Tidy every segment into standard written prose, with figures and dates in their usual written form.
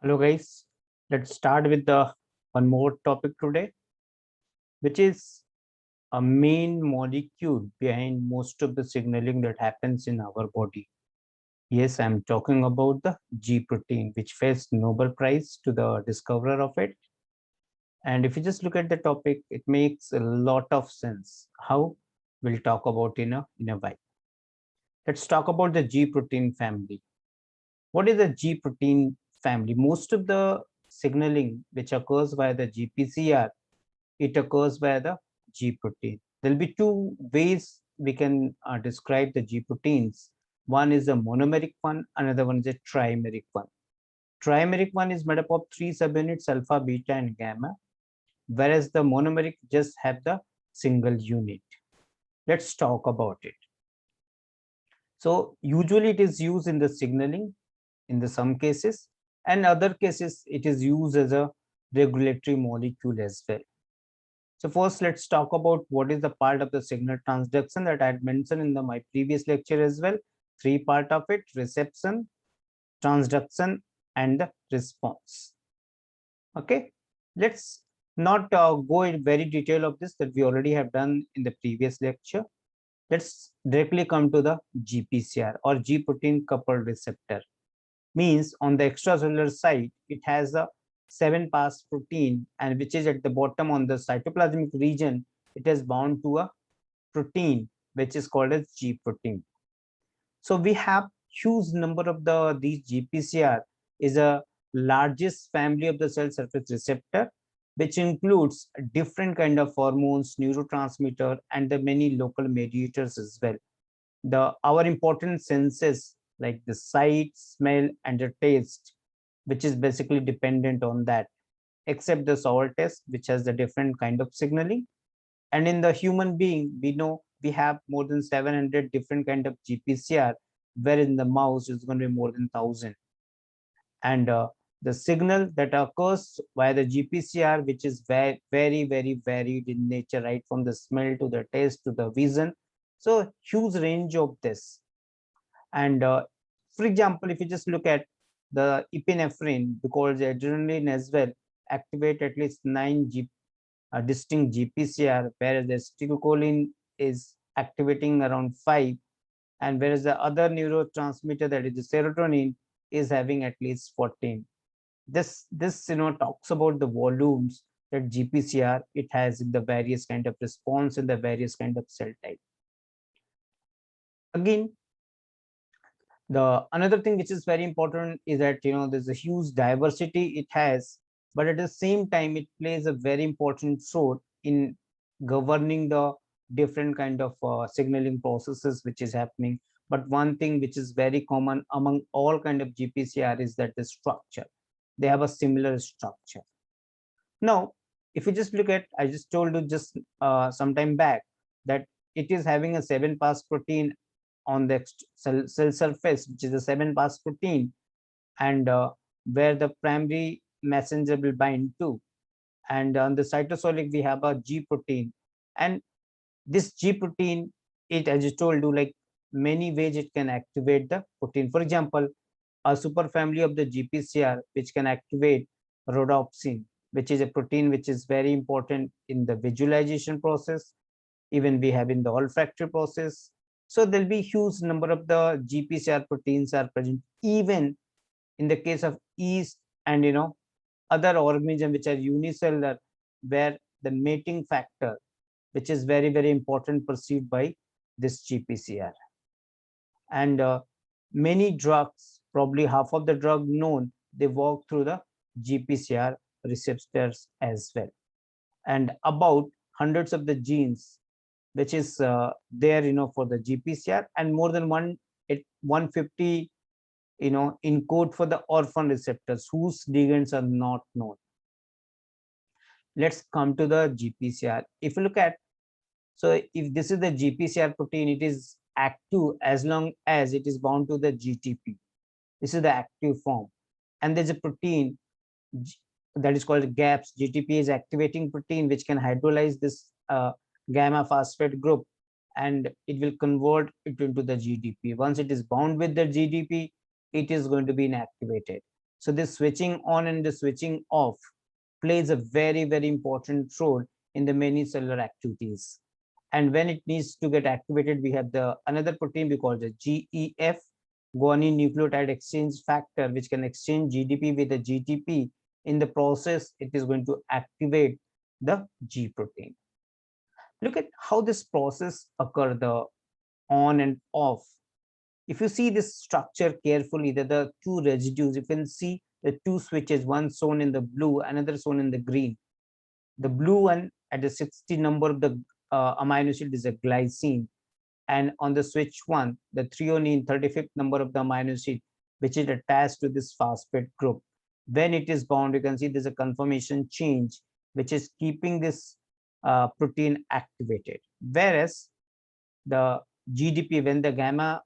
Hello guys, let's start with the one more topic today, which is a main molecule behind most of the signaling that happens in our body. Yes, I'm talking about the G protein, which faced Nobel Prize to the discoverer of it. And if you just look at the topic, it makes a lot of sense. How we'll talk about in a while. Let's talk about the G protein family. What is the G protein family? Most of the signaling which occurs via the GPCR, it occurs via the G protein. There'll be two ways we can describe the G proteins. One is a monomeric one, another one is a trimeric one. Trimeric one is made up of three subunits, alpha, beta, and gamma, whereas the monomeric just have the single unit. Let's talk about it. So usually it is used in the signaling in the some cases, and other cases it is used as a regulatory molecule as well. So first, let's talk about what is the part of the signal transduction that I had mentioned in my previous lecture as well. Three part of it: reception, transduction, and the response. Okay, let's not go in very detail of this that we already have done in the previous lecture. Let's directly come to the GPCR or G protein coupled receptor. Means on the extracellular side, it has a 7-pass protein, and which is at the bottom on the cytoplasmic region, it is bound to a protein which is called as G protein. So we have huge number of these GPCR is a largest family of the cell surface receptor, which includes different kind of hormones, neurotransmitter, and the many local mediators as well. The our important senses like the sight, smell, and the taste, which is basically dependent on that, except the sour taste, which has the different kind of signaling. And in the human being, we know we have more than 700 different kind of GPCR, where in the mouse is going to be more than 1,000. And the signal that occurs via the GPCR, which is very, very, very varied in nature, right from the smell to the taste to the vision. So huge range of this. And for example, if you just look at the epinephrine, because adrenaline as well activate at least 9 distinct GPCR, whereas the acetylcholine is activating around 5, and whereas the other neurotransmitter, that is the serotonin, is having at least 14. This talks about the volumes that GPCR it has in the various kind of response in the various kind of cell type. Again, the another thing which is very important is that there's a huge diversity it has, but at the same time it plays a very important role in governing the different kind of signaling processes which is happening. But one thing which is very common among all kind of GPCR is that the structure, they have a similar structure. Now if you just look at, I just told you just some time back that it is having a 7-pass protein on the cell surface, which is a 7-pass protein, and where the primary messenger will bind to. And on the cytosolic, we have a G protein. And this G protein, it, as I told you, like many ways it can activate the protein. For example, a superfamily of the GPCR, which can activate rhodopsin, which is a protein which is very important in the visualization process. Even we have in the olfactory process. So there'll be huge number of the GPCR proteins are present, even in the case of yeast and other organisms which are unicellular, where the mating factor, which is very, very important, perceived by this GPCR. And many drugs, probably half of the drug known, they work through the GPCR receptors as well. And about hundreds of the genes which is there for the GPCR, and more than 150 encode for the orphan receptors whose ligands are not known. Let's come to the GPCR. If you look at, so if this is the GPCR protein, it is active as long as it is bound to the GTP. This is the active form. And there's a protein that is called GAPS. GTP is activating protein which can hydrolyze this gamma phosphate group, and it will convert it into the GDP. Once it is bound with the GDP, it is going to be inactivated. So this switching on and the switching off plays a very, very important role in the many cellular activities. And when it needs to get activated, we have the another protein we call the GEF, guanine nucleotide exchange factor, which can exchange GDP with the GTP. In the process, it is going to activate the G protein. Look at how this process occurs, the on and off. If you see this structure carefully, there are two residues. You can see the two switches, one shown in the blue, another shown in the green. The blue one at the 60 number of the amino acid is a glycine, and on the switch one, the threonine 35th number of the amino acid, which is attached to this phosphate group. When it is bound, you can see there's a conformation change, which is keeping this protein activated. Whereas the GDP, when the gamma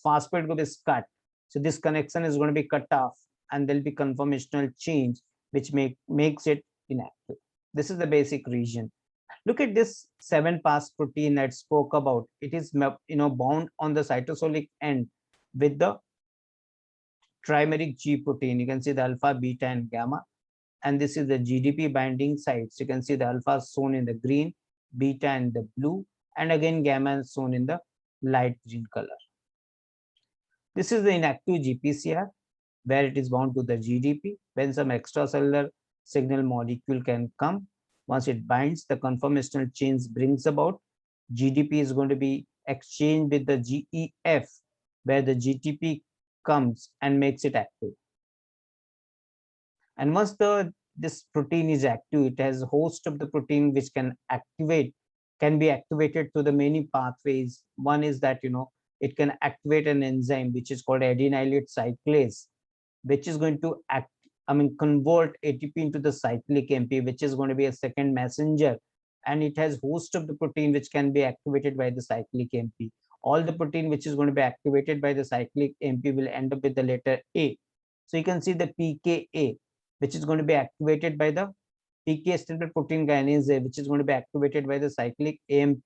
phosphate group is cut, so this connection is going to be cut off, and there'll be conformational change, which makes it inactive. This is the basic region. Look at this 7-pass protein that spoke about. It is bound on the cytosolic end with the trimeric G protein. You can see the alpha, beta, and gamma. And this is the GDP binding sites. You can see the alpha shown in the green, beta in the blue, and again gamma is shown in the light green color. This is the inactive GPCR, where it is bound to the GDP. When some extracellular signal molecule can come, once it binds, the conformational change brings about. GDP is going to be exchanged with the GEF, where the GTP comes and makes it active. And once this protein is active, it has a host of the protein which can be activated through the many pathways. One is that it can activate an enzyme which is called adenylate cyclase, which is going to convert ATP into the cyclic MP, which is going to be a second messenger, and it has host of the protein which can be activated by the cyclic MP. All the protein which is going to be activated by the cyclic MP will end up with the letter A. So you can see the PKA, which is going to be activated by the PK stable protein kinase A, which is going to be activated by the cyclic AMP,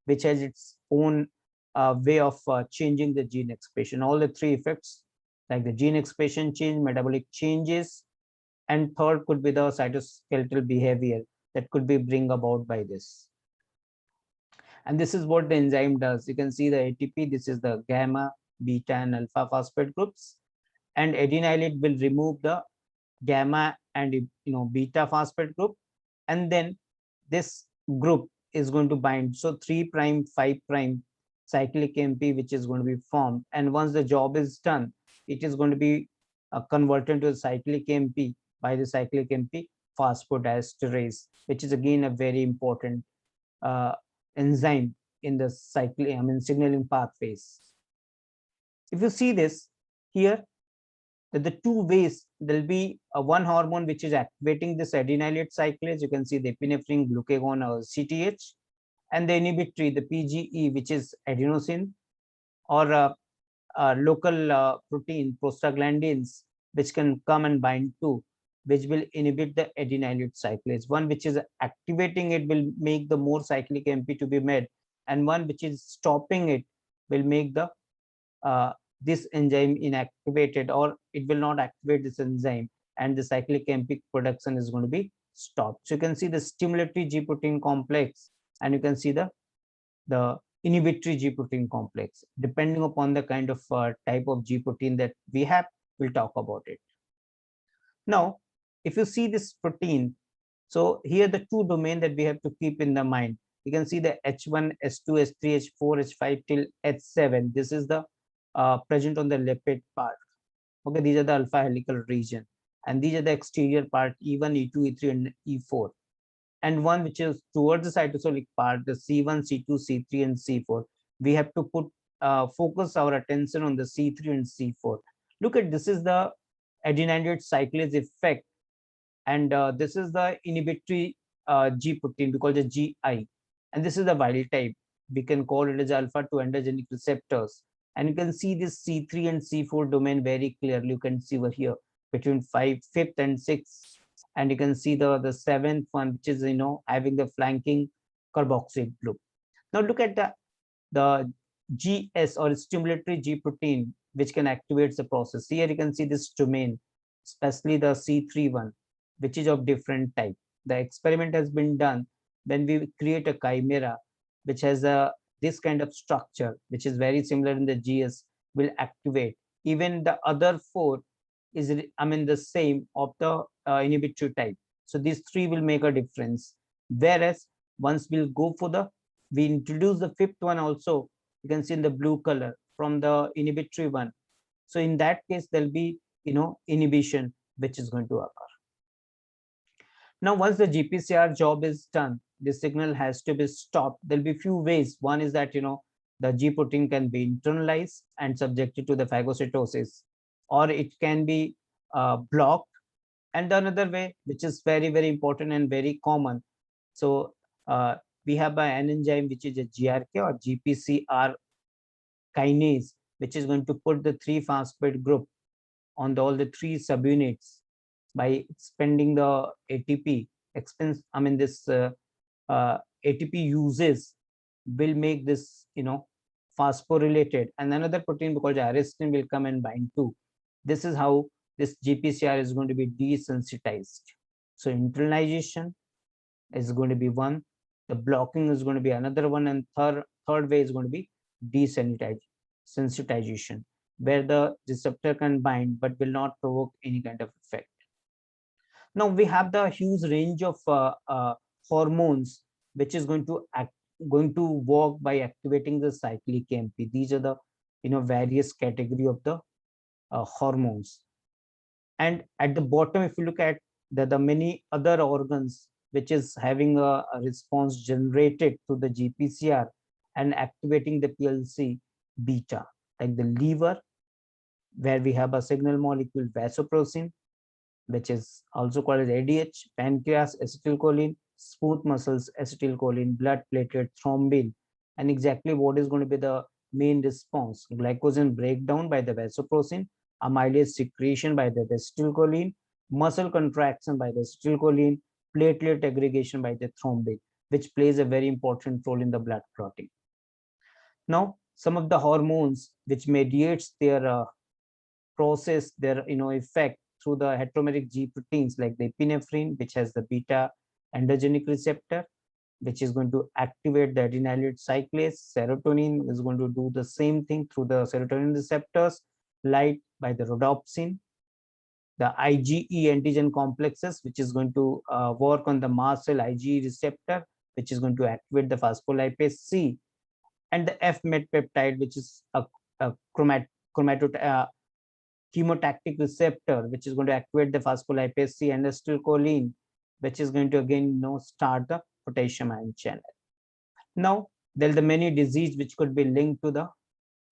which has its own way of changing the gene expression. All the three effects, like the gene expression change, metabolic changes, and third could be the cytoskeletal behavior that could be bring about by this. And this is what the enzyme does. You can see the ATP, this is the gamma, beta, and alpha phosphate groups, and adenylate will remove the gamma and beta phosphate group, and then this group is going to bind. So 3', 5' cyclic MP, which is going to be formed, and once the job is done, it is going to be converted to a cyclic MP by the cyclic MP phosphodiesterase, which is again a very important enzyme in the signaling pathways. If you see this here, the two ways, there'll be one hormone which is activating this adenylate cyclase. You can see the epinephrine, glucagon, or CTH, and the inhibitory, the PGE, which is adenosine, or local protein, prostaglandins, which can come and bind to, which will inhibit the adenylate cyclase. One which is activating it will make the more cyclic MP to be made, and one which is stopping it will make the this enzyme inactivated, or it will not activate this enzyme, and the cyclic MP production is going to be stopped. So you can see the stimulatory G protein complex, and you can see the inhibitory G protein complex. Depending upon the kind of type of G protein that we have, we'll talk about it. Now, if you see this protein, so here the two domain that we have to keep in the mind. You can see the H1, H2, H3, H4, H5 till H7. This is the present on the lipid part. Okay, these are the alpha helical region, and these are the exterior part, E1, E2, E3, and E4. And one which is towards the cytosolic part, the C1, C2, C3, and C4. We have to put focus our attention on the C3 and C4. Look at this is the adenylate cyclase effect, and this is the inhibitory G protein, we call it GI, and this is the wild type. We can call it as alpha 2 androgenic receptors. And you can see this C3 and C4 domain very clearly. You can see over here between 5th and 6th, and you can see the 7th one, which is having the flanking carboxyl group. Now look at the GS, or stimulatory G protein, which can activate the process. Here you can see this domain, especially the C3 one, which is of different type. The experiment has been done when we create a chimera which has a this kind of structure, which is very similar in the GS, will activate. Even the other four is, the same of the inhibitory type. So these three will make a difference. Whereas once we'll go for we introduce the fifth one also, you can see in the blue color from the inhibitory one. So in that case, there'll be, inhibition, which is going to occur. Now, once the GPCR job is done, the signal has to be stopped. There'll be few ways. One is that, the G protein can be internalized and subjected to the phagocytosis, or it can be blocked. And another way, which is very, very important and very common. So we have an enzyme, which is a GRK or GPCR kinase, which is going to put the 3-phosphate group on all the 3 subunits by expending the ATP. This ATP uses will make this, phosphorylated, and another protein called arrestin will come and bind to. This is how this GPCR is going to be desensitized. So internalization is going to be one, the blocking is going to be another one, and third way is going to be desensitization, where the receptor can bind but will not provoke any kind of effect. Now we have the huge range of hormones which is going to work by activating the cyclic AMP. These are the various category of the hormones. And at the bottom, if you look at the many other organs which is having a response generated through the GPCR and activating the PLC beta, like the liver, where we have a signal molecule vasopressin, which is also called as ADH, pancreas, acetylcholine, smooth muscles, acetylcholine, blood platelet, thrombin, and exactly what is going to be the main response: glycogen breakdown by the vasopressin, amylase secretion by the acetylcholine, muscle contraction by the acetylcholine, platelet aggregation by the thrombin, which plays a very important role in the blood clotting. Now, some of the hormones which mediates their process, their effect through the heteromeric G proteins, like the epinephrine, which has the beta androgenic receptor, which is going to activate the adenylate cyclase. Serotonin is going to do the same thing through the serotonin receptors, light by the rhodopsin. The IgE antigen complexes, which is going to work on the mast cell IgE receptor, which is going to activate the phospholipase C, and the F-met peptide, which is a chemotactic receptor, which is going to activate the phospholipase C, and acetylcholine, which is going to again start the potassium ion channel. Now there are the many disease which could be linked to the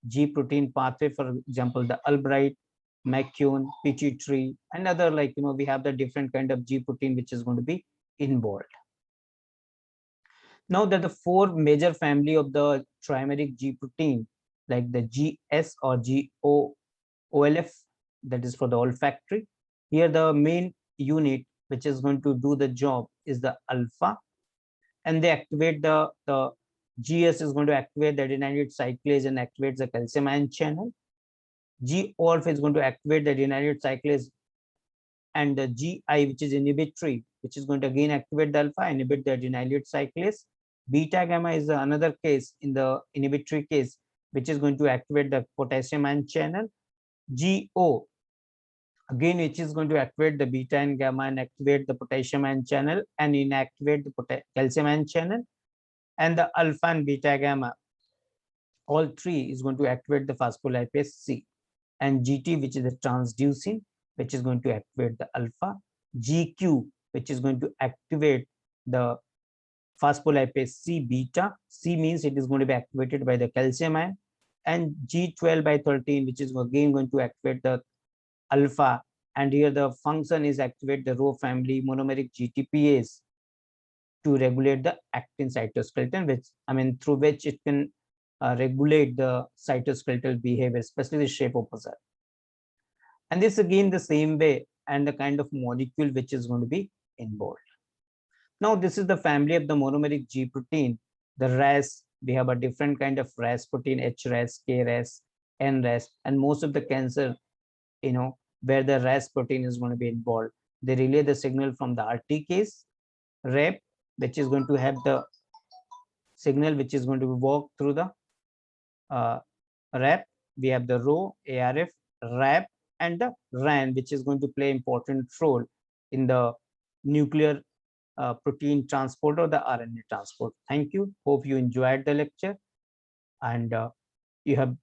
G protein pathway. For example, the Albright, McCune, pituitary, and other, like we have the different kind of G protein which is going to be involved. Now that the 4 major family of the trimeric G protein, like the GS or GOLF, that is for the olfactory. Here the main unit which is going to do the job is the alpha, and they activate the GS is going to activate the adenylate cyclase and activates the calcium ion channel. GOLF is going to activate the adenylate cyclase, and the GI, which is inhibitory, which is going to again activate the alpha, inhibit the adenylate cyclase. Beta gamma is another case in the inhibitory case, which is going to activate the potassium ion channel. GO, again, which is going to activate the beta and gamma and activate the potassium ion channel and inactivate the calcium ion channel. And the alpha and beta gamma, all 3 is going to activate the phospholipase C. And GT, which is the transducin, which is going to activate the alpha. GQ, which is going to activate the phospholipase C beta. C means it is going to be activated by the calcium ion. And G12 by 13, which is again going to activate the alpha. And here the function is activate the Rho family monomeric GTPase to regulate the actin cytoskeleton, which through which it can regulate the cytoskeletal behavior, especially the shape opposite. And this again the same way, and the kind of molecule which is going to be involved. Now this is the family of the monomeric G protein. The RAS, we have a different kind of RAS protein, HRAS, KRAS, NRAS, and most of the cancer, where the RAS protein is going to be involved. They relay the signal from the RTKs, REP, which is going to have the signal which is going to walk through the REP. We have the Rho, ARF, RAP, and the RAN, which is going to play important role in the nuclear protein transport or the RNA transport. Thank you. Hope you enjoyed the lecture, and you have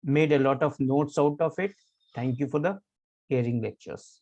made a lot of notes out of it. Thank you for the hearing lectures.